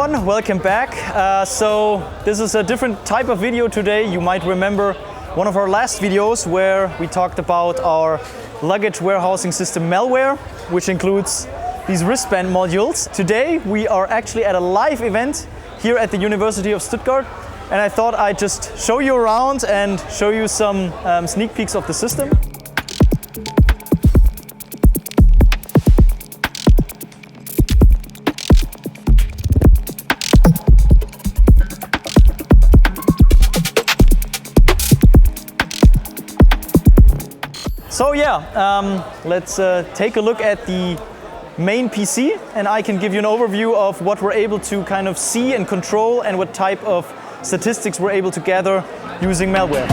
everyone, welcome back. So this is a different type of video today. You might remember one of our last videos where we talked about our luggage warehousing system Malware, which includes these wristband modules. Today we are actually at a live event here at the University of Stuttgart, and I thought I'd just show you around and show you some sneak peeks of the system. So yeah, let's take a look at the main PC, and I can give you an overview of what we're able to kind of see and control and what type of statistics we're able to gather using malware.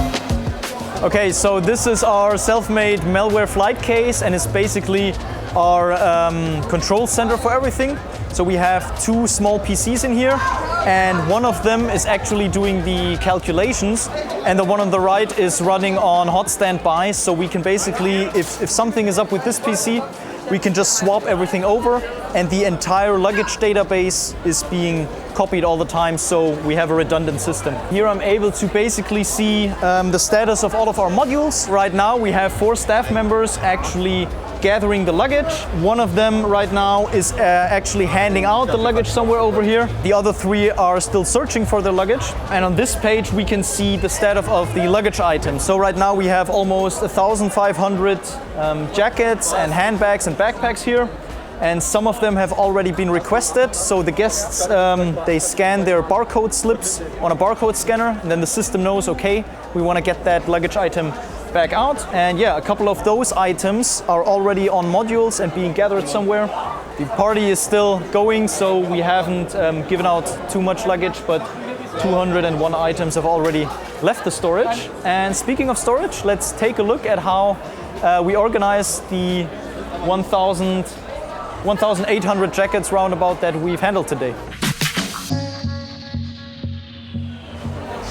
Okay, so this is our self-made malware flight case, and it's basically our control center for everything. So we have two small PCs in here, and one of them is actually doing the calculations, and the one on the right is running on hot standby. So we can basically, if something is up with this PC, we can just swap everything over, and the entire luggage database is being copied all the time, so we have a redundant system. Here I'm able to basically see the status of all of our modules. Right now we have 4 staff members actually gathering the luggage. One of them right now is actually handing out the luggage somewhere over here. The other 3 are still searching for their luggage. And on this page we can see the status of the luggage items. So right now we have almost 1,500 jackets and handbags and backpacks here. And some of them have already been requested. So the guests, they scan their barcode slips on a barcode scanner, and then the system knows, okay, we want to get that luggage item back out. And yeah, a couple of those items are already on modules and being gathered somewhere. The party is still going, so we haven't given out too much luggage, but 201 items have already left the storage. And speaking of storage, let's take a look at how we organize the 1,800 jackets roundabout that we've handled today.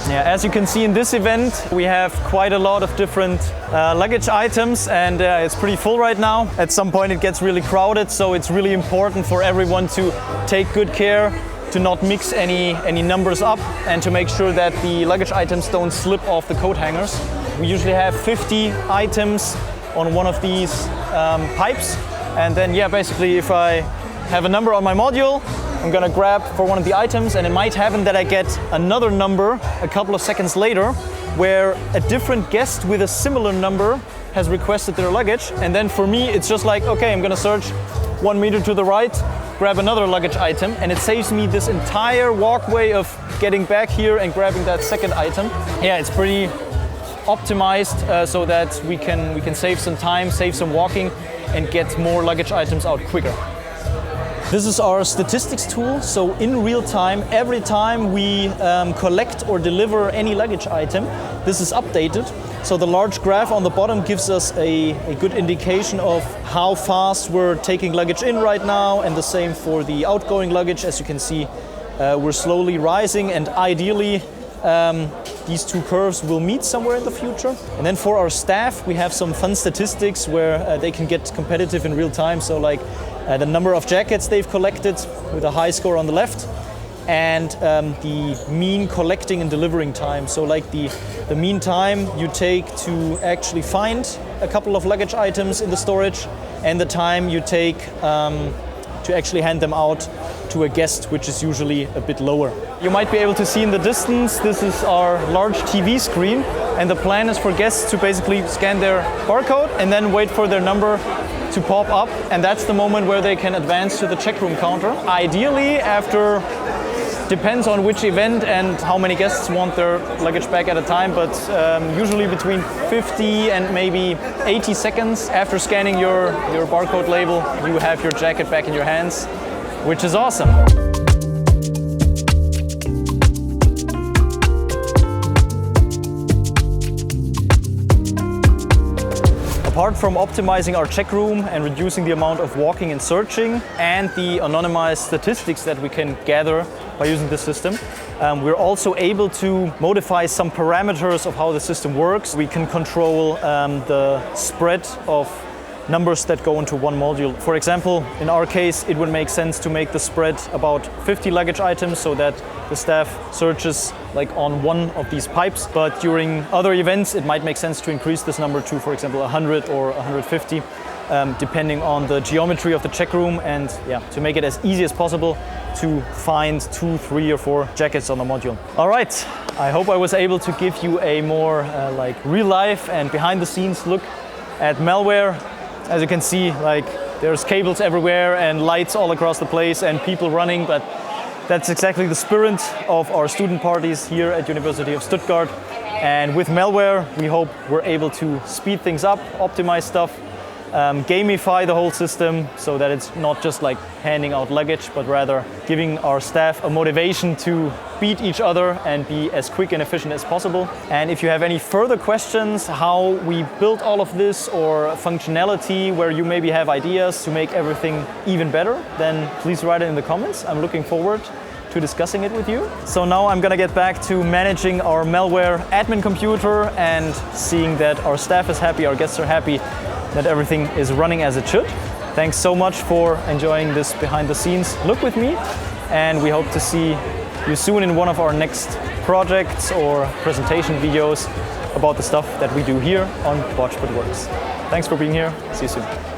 Yeah, as you can see in this event, we have quite a lot of different luggage items, and it's pretty full right now. At some point it gets really crowded, so it's really important for everyone to take good care to not mix any numbers up, and to make sure that the luggage items don't slip off the coat hangers. We usually have 50 items on one of these pipes, and then yeah, basically if I have a number on my module, I'm gonna grab for one of the items, and it might happen that I get another number a couple of seconds later where a different guest with a similar number has requested their luggage. And then for me, it's just like, okay, I'm gonna search 1 meter to the right, grab another luggage item, and it saves me this entire walkway of getting back here and grabbing that second item. Yeah, it's pretty optimized so that we can save some time, save some walking, and get more luggage items out quicker. This is our statistics tool, so in real time, every time we collect or deliver any luggage item, this is updated. So the large graph on the bottom gives us a good indication of how fast we're taking luggage in right now, and the same for the outgoing luggage. As you can see, we're slowly rising, and ideally these two curves will meet somewhere in the future. And then for our staff, we have some fun statistics where they can get competitive in real time. So like the number of jackets they've collected with a high score on the left, and the mean collecting and delivering time. So like the mean time you take to actually find a couple of luggage items in the storage, and the time you take to actually hand them out to a guest, which is usually a bit lower. You might be able to see in the distance, this is our large TV screen, and the plan is for guests to basically scan their barcode and then wait for their number to pop up, and that's the moment where they can advance to the check room counter. Ideally, after, depends on which event and how many guests want their luggage back at a time, but usually between 50 and maybe 80 seconds after scanning your barcode label, you have your jacket back in your hands, which is awesome. Apart from optimizing our check room and reducing the amount of walking and searching and the anonymized statistics that we can gather by using the system, we're also able to modify some parameters of how the system works. We can control the spread of numbers that go into one module. For example, in our case, it would make sense to make the spread about 50 luggage items so that the staff searches like on one of these pipes. But during other events, it might make sense to increase this number to, for example, 100 or 150, depending on the geometry of the check room, and yeah, to make it as easy as possible to find 2, 3 or 4 jackets on the module. All right, I hope I was able to give you a more like real life and behind the scenes look at Malware. As you can see, like there's cables everywhere and lights all across the place and people running, but that's exactly the spirit of our student parties here at University of Stuttgart. And with Malware, we hope we're able to speed things up, optimize stuff, gamify the whole system so that it's not just like handing out luggage, but rather giving our staff a motivation to beat each other and be as quick and efficient as possible. And if you have any further questions how we built all of this or functionality where you maybe have ideas to make everything even better, then please write it in the comments. I'm looking forward to discussing it with you. So now I'm gonna get back to managing our Malware admin computer and seeing that our staff is happy, our guests are happy, that everything is running as it should. Thanks so much for enjoying this behind the scenes look with me, and we hope to see you soon in one of our next projects or presentation videos about the stuff that we do here on BodgedButWorks. Thanks for being here. See you soon.